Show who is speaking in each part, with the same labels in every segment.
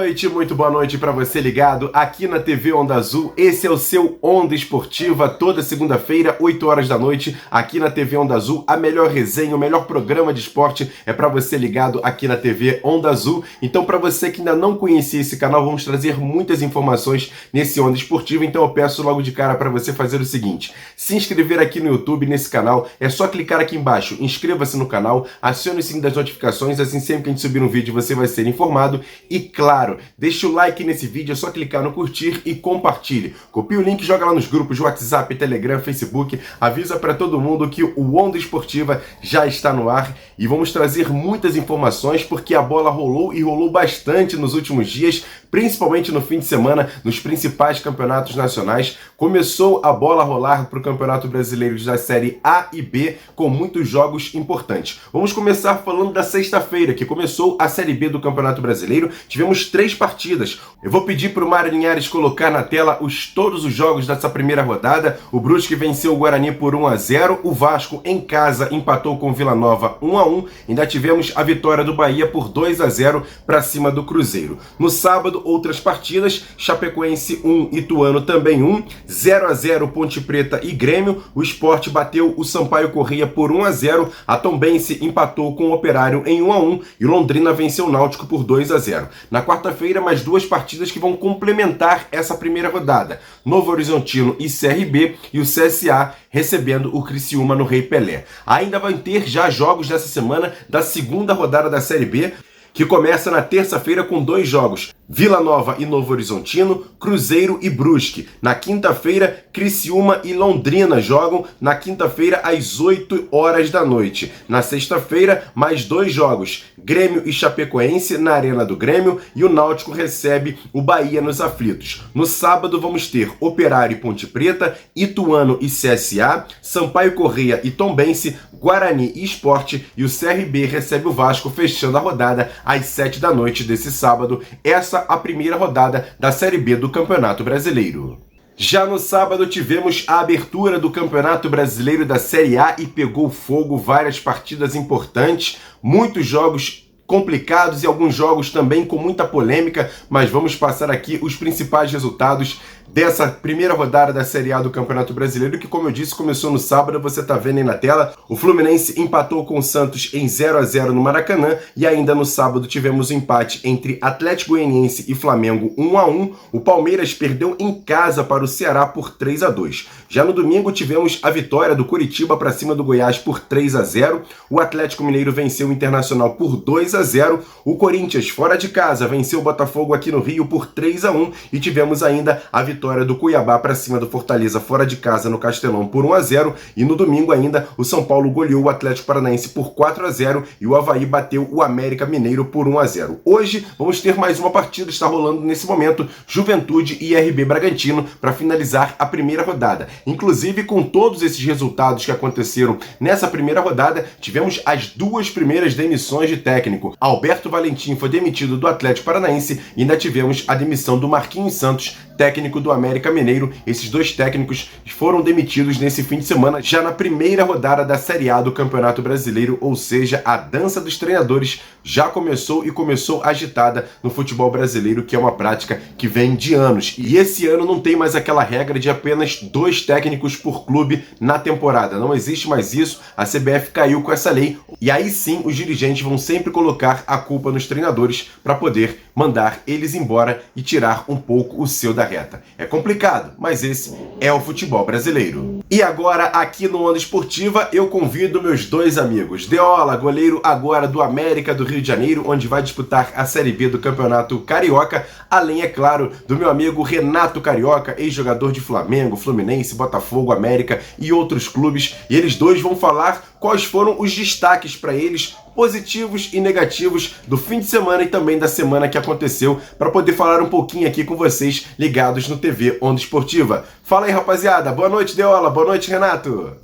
Speaker 1: muito boa noite para você ligado aqui na TV Onda Azul. Esse é o seu Onda Esportiva, toda segunda-feira, 8 horas da noite, aqui na TV Onda Azul. A melhor resenha, o melhor programa de esporte é para você ligado aqui na TV Onda Azul. Então, para você que ainda não conhecia esse canal, vamos trazer muitas informações nesse Onda Esportiva. Então, eu peço logo de cara para você fazer o seguinte: se inscrever aqui no YouTube, nesse canal, é só clicar aqui embaixo, inscreva-se no canal, acione o sininho das notificações, assim sempre que a gente subir um vídeo você vai ser informado. E claro, deixa o like nesse vídeo, é só clicar no curtir e compartilhe. Copie o link, joga lá nos grupos WhatsApp, Telegram, Facebook, avisa para todo mundo que o Onda Esportiva já está no ar e vamos trazer muitas informações porque a bola rolou e rolou bastante nos últimos dias, principalmente no fim de semana, nos principais campeonatos nacionais. Começou a bola a rolar para o Campeonato Brasileiro da Série A e B com muitos jogos importantes. Vamos começar falando da sexta-feira, que começou a Série B do Campeonato Brasileiro. Tivemos 3 partidas. Eu vou pedir para o Mário Linhares colocar na tela todos os jogos dessa primeira rodada. O Brusque venceu o Guarani por 1-0. O Vasco, em casa, empatou com o Vila Nova 1-1. Ainda tivemos a vitória do Bahia por 2-0 para cima do Cruzeiro. No sábado, outras partidas. Chapecoense 1, Ituano também 1. 0-0 Ponte Preta e Grêmio. O Sport bateu o Sampaio Corrêa por 1-0. A Tombense empatou com o Operário em 1-1. E Londrina venceu o Náutico por 2-0. Na quarta-feira, mais 2 partidas que vão complementar essa primeira rodada. Novo Horizontino e CRB e o CSA recebendo o Criciúma no Rei Pelé. Ainda vai ter já jogos dessa semana da segunda rodada da Série B, que começa na terça-feira com 2 jogos. Vila Nova e Novo Horizontino, Cruzeiro e Brusque. Na quinta-feira, Criciúma e Londrina jogam na quinta-feira às 8 horas da noite. Na sexta-feira, mais 2 jogos. Grêmio e Chapecoense na Arena do Grêmio e o Náutico recebe o Bahia nos Aflitos. No sábado vamos ter Operário e Ponte Preta, Ituano e CSA, Sampaio Corrêa e Tombense, Guarani e Sport e o CRB recebe o Vasco fechando a rodada às 7 da noite desse sábado. Essa a primeira rodada da Série B do Campeonato Brasileiro. Já no sábado tivemos a abertura do Campeonato Brasileiro da Série A e pegou fogo, várias partidas importantes, muitos jogos complicados e alguns jogos também com muita polêmica, mas vamos passar aqui os principais resultados dessa primeira rodada da Série A do Campeonato Brasileiro, que, como eu disse, começou no sábado, você tá vendo aí na tela. O Fluminense empatou com o Santos em 0-0 no Maracanã, e ainda no sábado tivemos o empate entre Atlético Goianiense e Flamengo 1-1. O Palmeiras perdeu em casa para o Ceará por 3-2. Já no domingo tivemos a vitória do Coritiba para cima do Goiás por 3-0. O Atlético Mineiro venceu o Internacional por 2-0. O Corinthians, fora de casa, venceu o Botafogo aqui no Rio por 3-1. E tivemos ainda a vitória do Cuiabá para cima do Fortaleza fora de casa no Castelão por 1-0. E no domingo ainda o São Paulo goleou o Atlético Paranaense por 4-0 e o Avaí bateu o América Mineiro por 1-0. Hoje vamos ter mais uma partida, está rolando nesse momento, Juventude e RB Bragantino para finalizar a primeira rodada. Inclusive, com todos esses resultados que aconteceram nessa primeira rodada, tivemos as 2 primeiras demissões de técnico. Alberto Valentim foi demitido do Atlético Paranaense e ainda tivemos a demissão do Marquinhos Santos, técnico do América Mineiro. Esses 2 técnicos foram demitidos nesse fim de semana, já na primeira rodada da Série A do Campeonato Brasileiro, ou seja, a dança dos treinadores já começou e começou agitada no futebol brasileiro, que é uma prática que vem de anos. E esse ano não tem mais aquela regra de apenas 2 técnicos por clube na temporada. Não existe mais isso, a CBF caiu com essa lei e aí sim os dirigentes vão sempre colocar a culpa nos treinadores para poder mandar eles embora e tirar um pouco o seu da reta. É complicado, mas esse é o futebol brasileiro. E agora, aqui no Onda Esportiva, eu convido meus 2 amigos. Deola, goleiro agora do América do Rio de Janeiro, onde vai disputar a Série B do Campeonato Carioca, além, é claro, do meu amigo Renato Carioca, ex-jogador de Flamengo, Fluminense, Botafogo, América e outros clubes. E eles 2 vão falar quais foram os destaques para eles, positivos e negativos, do fim de semana e também da semana que aconteceu, para poder falar um pouquinho aqui com vocês ligados no TV Onda Esportiva. Fala aí, rapaziada. Boa noite, Deola. Boa noite, Renato.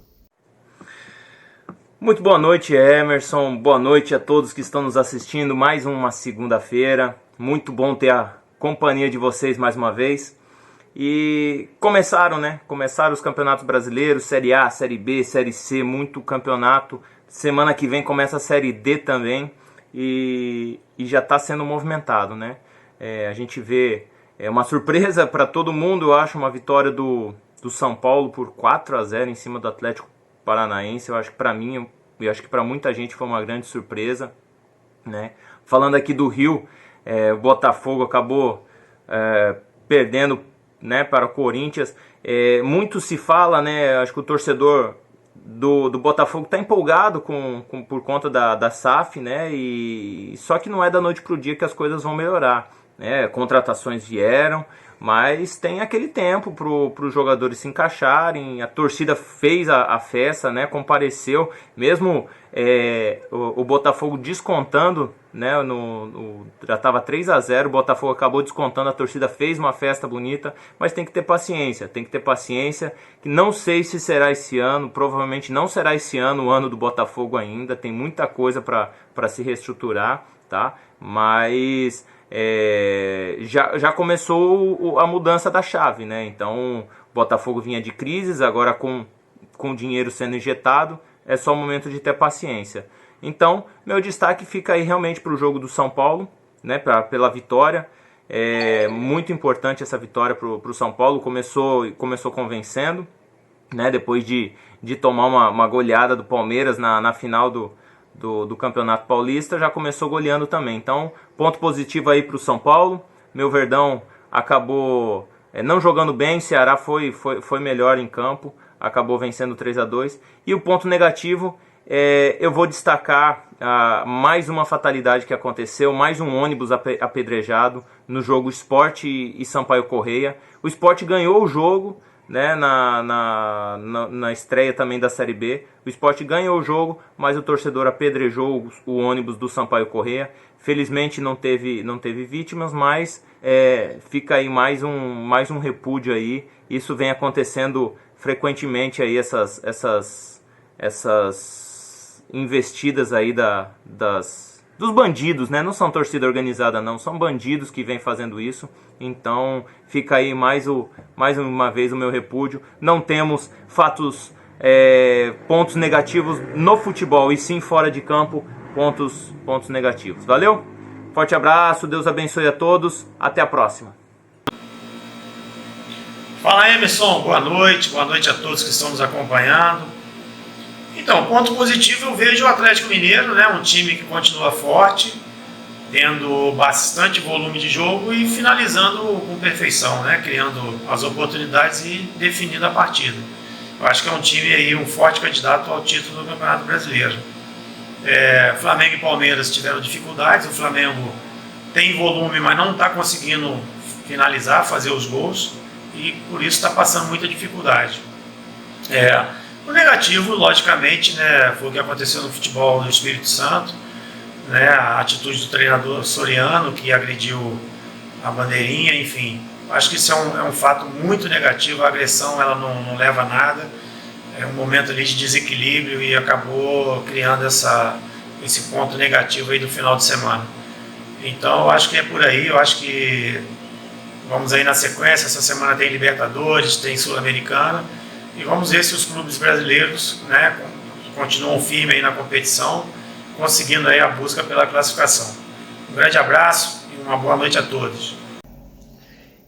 Speaker 2: Muito boa noite, Emerson. Boa noite a todos que estão nos assistindo. Mais uma segunda-feira. Muito bom ter a companhia de vocês mais uma vez. E começaram, né? Começaram os campeonatos brasileiros, Série A, Série B, Série C, muito campeonato. Semana que vem começa a Série D também e já está sendo movimentado, né? A gente vê uma surpresa para todo mundo, eu acho, uma vitória do São Paulo por 4-0 em cima do Atlético Paranaense. Eu acho que para mim, eu acho que para muita gente foi uma grande surpresa, né? Falando aqui do Rio, o Botafogo acabou perdendo, né, para o Corinthians. Muito se fala, né? Acho que o torcedor do Botafogo está empolgado por conta da SAF, né? Só que não é da noite para o dia que as coisas vão melhorar, né? Contratações vieram, mas tem aquele tempo para os jogadores se encaixarem. A torcida fez a festa, né? Compareceu, mesmo o Botafogo descontando, né? Já estava 3-0, o Botafogo acabou descontando, a torcida fez uma festa bonita, mas tem que ter paciência, que não sei se será esse ano, provavelmente não será esse ano o ano do Botafogo ainda, tem muita coisa para se reestruturar, tá? Mas já começou a mudança da chave, né? Então o Botafogo vinha de crises, agora com dinheiro sendo injetado, é só o momento de ter paciência. Então meu destaque fica aí realmente para o jogo do São Paulo, né? Pela vitória. É muito importante essa vitória para o São Paulo. Começou convencendo, né? Depois de tomar uma goleada do Palmeiras na final do Campeonato Paulista, já começou goleando também. Então, ponto positivo aí para o São Paulo. Meu Verdão acabou não jogando bem, Ceará foi melhor em campo, acabou vencendo 3-2. E o ponto negativo, eu vou destacar mais uma fatalidade que aconteceu, mais um ônibus apedrejado no jogo Sport e Sampaio Corrêa. O Sport ganhou o jogo, né, na estreia também da Série B. O Sport ganhou o jogo, mas o torcedor apedrejou o ônibus do Sampaio Corrêa. Felizmente não teve vítimas, mas fica aí mais um repúdio aí. Isso vem acontecendo frequentemente aí, essas investidas aí dos bandidos, né? Não são torcida organizada não, são bandidos que vêm fazendo isso. Então fica aí mais uma vez o meu repúdio. Não temos pontos negativos no futebol, e sim fora de campo, pontos negativos. Valeu? Forte abraço, Deus abençoe a todos, até a próxima.
Speaker 3: Fala, Emerson, boa noite a todos que estão nos acompanhando. Então, ponto positivo, eu vejo o Atlético Mineiro, né, um time que continua forte, tendo bastante volume de jogo e finalizando com perfeição, né, criando as oportunidades e definindo a partida. Eu acho que é um time aí, um forte candidato ao título do Campeonato Brasileiro. Flamengo e Palmeiras tiveram dificuldades, o Flamengo tem volume, mas não está conseguindo finalizar, fazer os gols, e por isso está passando muita dificuldade. O negativo, logicamente, né, foi o que aconteceu no futebol do Espírito Santo, né, a atitude do treinador Soriano, que agrediu a bandeirinha, enfim. Acho que isso é um fato muito negativo, a agressão ela não leva a nada, é um momento ali de desequilíbrio e acabou criando esse ponto negativo aí do final de semana. Então, eu acho que é por aí, eu acho que vamos aí na sequência, essa semana tem Libertadores, tem Sul-Americana, e vamos ver se os clubes brasileiros, né, continuam firmes aí na competição, conseguindo aí a busca pela classificação. Um grande abraço e uma boa noite a todos.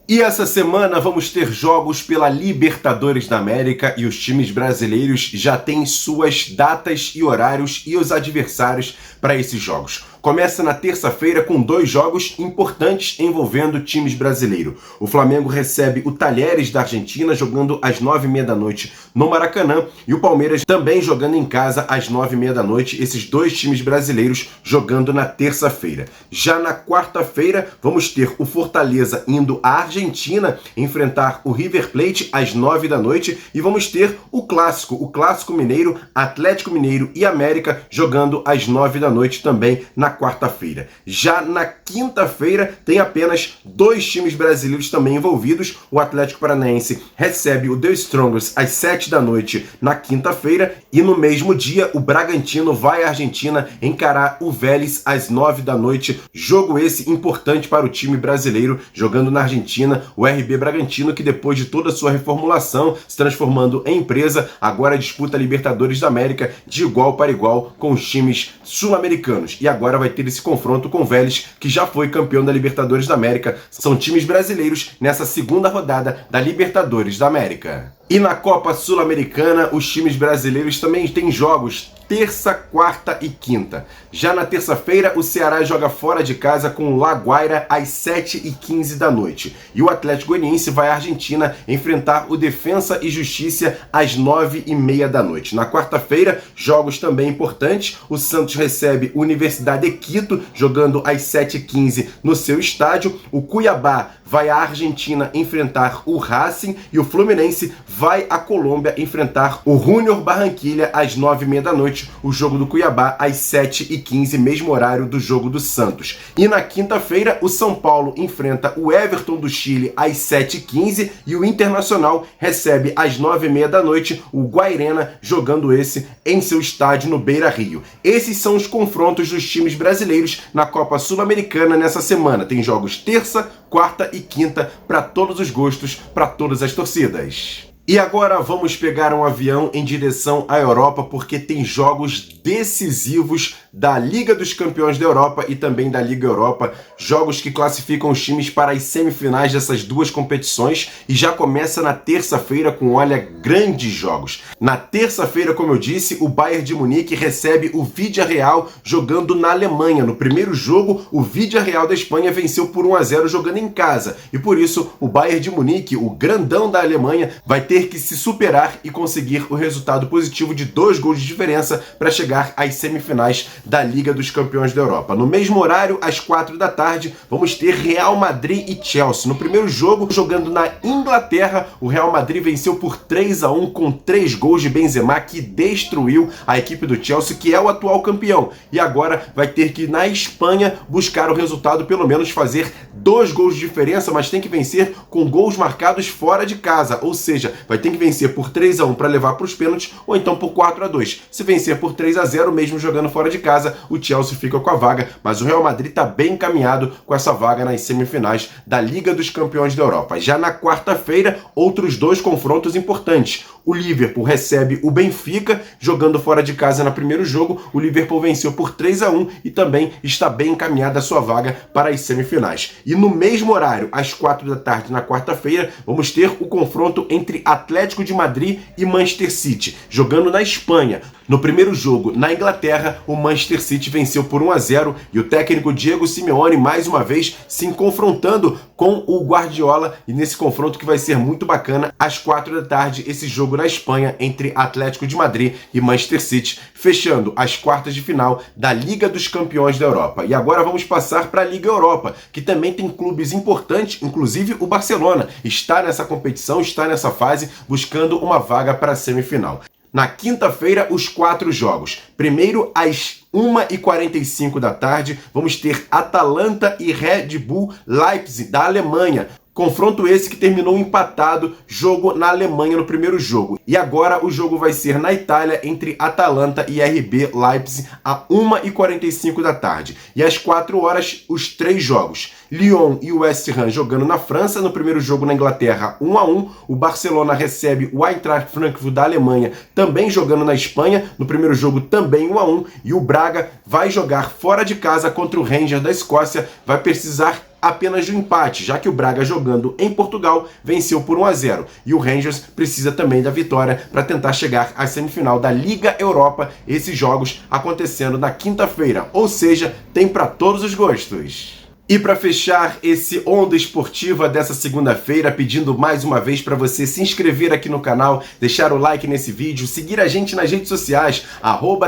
Speaker 1: E essa semana vamos ter jogos pela Libertadores da América e os times brasileiros já têm suas datas e horários e os adversários para esses jogos. Começa na terça-feira com 2 jogos importantes envolvendo times brasileiros. O Flamengo recebe o Talheres da Argentina jogando às 9h30 da noite no Maracanã, e o Palmeiras também jogando em casa às 9h30 da noite, esses 2 times brasileiros jogando na terça-feira. Já na quarta-feira vamos ter o Fortaleza indo à Argentina enfrentar o River Plate às 9h da noite, e vamos ter o Clássico Mineiro, Atlético Mineiro e América jogando às 9h da noite também na quarta-feira. Já na quinta-feira tem apenas 2 times brasileiros também envolvidos. O Atlético Paranaense recebe o The Strongest às 7h da noite na quinta-feira, e no mesmo dia o Bragantino vai à Argentina encarar o Vélez às 9h da noite. Jogo esse importante para o time brasileiro jogando na Argentina, o RB Bragantino, que depois de toda a sua reformulação, se transformando em empresa, agora disputa a Libertadores da América de igual para igual com os times sul-americanos, e agora agora vai ter esse confronto com o Vélez, que já foi campeão da Libertadores da América. São times brasileiros nessa segunda rodada da Libertadores da América. E na Copa Sul-Americana, os times brasileiros também têm jogos terça, quarta e quinta. Já na terça-feira, o Ceará joga fora de casa com o La Guaira às 7h15 da noite. E o Atlético Goianiense vai à Argentina enfrentar o Defensa e Justiça às 9h30 da noite. Na quarta-feira, jogos também importantes. O Santos recebe a Universidade de Quito, jogando às 7h15 no seu estádio. O Cuiabá vai à Argentina enfrentar o Racing e o Fluminense vai à Colômbia enfrentar o Junior Barranquilla às 9h30 da noite. O jogo do Cuiabá às 7h15, mesmo horário do jogo do Santos. E na quinta-feira, o São Paulo enfrenta o Everton do Chile às 7h15 e o Internacional recebe às 9h30 da noite o Guairena, jogando esse em seu estádio no Beira-Rio. Esses são os confrontos dos times brasileiros na Copa Sul-Americana nessa semana. Tem jogos terça, quarta e quinta para todos os gostos, para todas as torcidas. E agora vamos pegar um avião em direção à Europa, porque tem jogos decisivos da Liga dos Campeões da Europa e também da Liga Europa, jogos que classificam os times para as semifinais dessas duas competições, e já começa na terça-feira com, olha, grandes jogos. Na terça-feira, como eu disse, o Bayern de Munique recebe o Villarreal jogando na Alemanha. No primeiro jogo, o Villarreal da Espanha venceu por 1-0 jogando em casa, e por isso o Bayern de Munique, o grandão da Alemanha, vai ter que se superar e conseguir o resultado positivo de 2 gols de diferença para chegar às semifinais da Liga dos Campeões da Europa. No mesmo horário, às 4 da tarde, vamos ter Real Madrid e Chelsea. No primeiro jogo, jogando na Inglaterra, o Real Madrid venceu por 3-1 com 3 gols de Benzema, que destruiu a equipe do Chelsea, que é o atual campeão. E agora vai ter que ir na Espanha buscar o resultado, pelo menos fazer 2 gols de diferença, mas tem que vencer com gols marcados fora de casa, ou seja, vai ter que vencer por 3-1 para levar para os pênaltis, ou então por 4-2. Se vencer por 3-0, mesmo jogando fora de casa, o Chelsea fica com a vaga, mas o Real Madrid está bem encaminhado com essa vaga nas semifinais da Liga dos Campeões da Europa. Já na quarta-feira, outros 2 confrontos importantes. O Liverpool recebe o Benfica, jogando fora de casa no primeiro jogo. O Liverpool venceu por 3-1 e também está bem encaminhada a sua vaga para as semifinais. E no mesmo horário, às 4 da tarde na quarta-feira, vamos ter o confronto entre Atlético de Madrid e Manchester City, jogando na Espanha. No primeiro jogo, na Inglaterra, o Manchester City venceu por 1-0 e o técnico Diego Simeone, mais uma vez, se confrontando com o Guardiola, e nesse confronto que vai ser muito bacana, às 4 da tarde, esse jogo na Espanha entre Atlético de Madrid e Manchester City, fechando as quartas de final da Liga dos Campeões da Europa. E agora vamos passar para a Liga Europa, que também tem clubes importantes, inclusive o Barcelona está nessa competição, está nessa fase, buscando uma vaga para a semifinal. Na quinta-feira, os 4 jogos. Primeiro, às 1h45 da tarde, vamos ter Atalanta e Red Bull Leipzig, da Alemanha. Confronto esse que terminou empatado, jogo na Alemanha no primeiro jogo. E agora o jogo vai ser na Itália entre Atalanta e RB Leipzig a 1h45 da tarde. E às 4 horas, os 3 jogos. Lyon e o West Ham jogando na França, no primeiro jogo na Inglaterra 1-1. O Barcelona recebe o Eintracht Frankfurt da Alemanha, também jogando na Espanha, no primeiro jogo também 1-1. E o Braga vai jogar fora de casa contra o Rangers da Escócia, vai precisar apenas de um empate, já que o Braga, jogando em Portugal, venceu por 1-0. E o Rangers precisa também da vitória para tentar chegar à semifinal da Liga Europa, esses jogos acontecendo na quinta-feira, ou seja, tem para todos os gostos. E para fechar esse Onda Esportiva dessa segunda-feira, pedindo mais uma vez para você se inscrever aqui no canal, deixar o like nesse vídeo, seguir a gente nas redes sociais,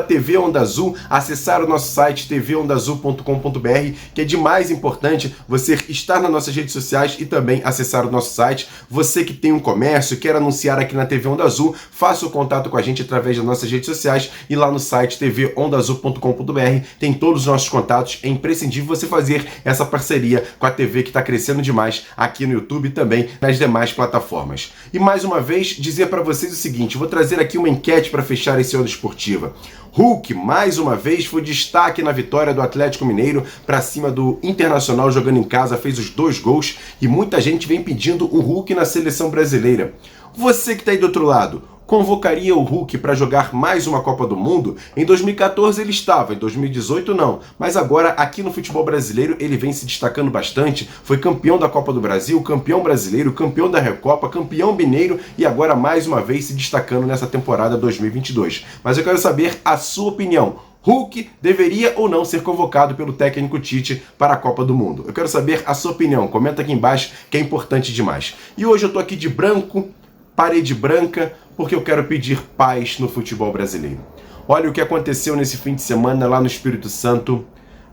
Speaker 1: @TV Onda Azul, acessar o nosso site tvondaazul.com.br, que é de mais importante você estar nas nossas redes sociais e também acessar o nosso site. Você que tem um comércio, quer anunciar aqui na TV Onda Azul, faça o contato com a gente através das nossas redes sociais e lá no site tvondaazul.com.br tem todos os nossos contatos. É imprescindível você fazer essa parceria com a TV, que está crescendo demais aqui no YouTube e também nas demais plataformas. E mais uma vez, dizer para vocês o seguinte, vou trazer aqui uma enquete para fechar esse Onda Esportiva. Hulk, mais uma vez, foi destaque na vitória do Atlético Mineiro para cima do Internacional, jogando em casa, fez os 2 gols e muita gente vem pedindo o Hulk na seleção brasileira. Você que está aí do outro lado, convocaria o Hulk para jogar mais uma Copa do Mundo? Em 2014 ele estava, em 2018 não, mas agora aqui no futebol brasileiro ele vem se destacando bastante, foi campeão da Copa do Brasil, campeão brasileiro, campeão da Recopa, campeão mineiro e agora mais uma vez se destacando nessa temporada 2022. Mas eu quero saber a sua opinião. Hulk deveria ou não ser convocado pelo técnico Tite para a Copa do Mundo? Eu quero saber a sua opinião, comenta aqui embaixo que é importante demais. E hoje eu tô aqui de branco, parede branca, porque eu quero pedir paz no futebol brasileiro. Olha o que aconteceu nesse fim de semana lá no Espírito Santo,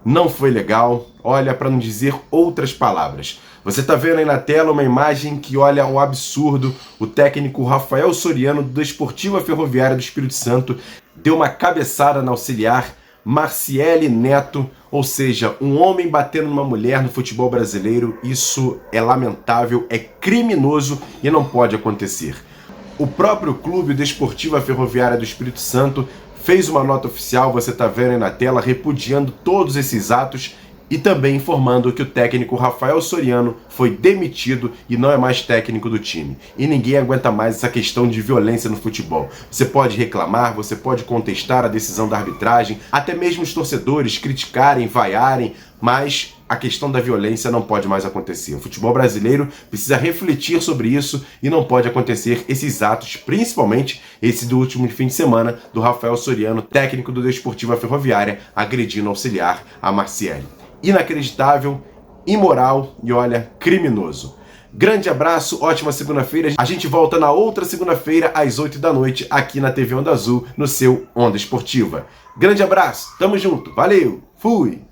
Speaker 1: não foi legal, olha, para não dizer outras palavras. Você tá vendo aí na tela uma imagem que, olha, um absurdo. O técnico Rafael Soriano, do Desportiva Ferroviária do Espírito Santo, deu uma cabeçada na auxiliar Marciele Neto, ou seja, um homem batendo numa mulher no futebol brasileiro. Isso é lamentável, é criminoso e não pode acontecer. O próprio clube, o Desportiva Ferroviária do Espírito Santo, fez uma nota oficial, você está vendo aí na tela, repudiando todos esses atos e também informando que o técnico Rafael Soriano foi demitido e não é mais técnico do time. E ninguém aguenta mais essa questão de violência no futebol. Você pode reclamar, você pode contestar a decisão da arbitragem, até mesmo os torcedores criticarem, vaiarem, mas a questão da violência não pode mais acontecer. O futebol brasileiro precisa refletir sobre isso e não pode acontecer esses atos, principalmente esse do último fim de semana do Rafael Soriano, técnico do Desportiva Ferroviária, agredindo o auxiliar a Marciele. Inacreditável, imoral e, olha, criminoso. Grande abraço, ótima segunda-feira. A gente volta na outra segunda-feira às 8 da noite aqui na TV Onda Azul, no seu Onda Esportiva. Grande abraço, tamo junto, valeu, fui!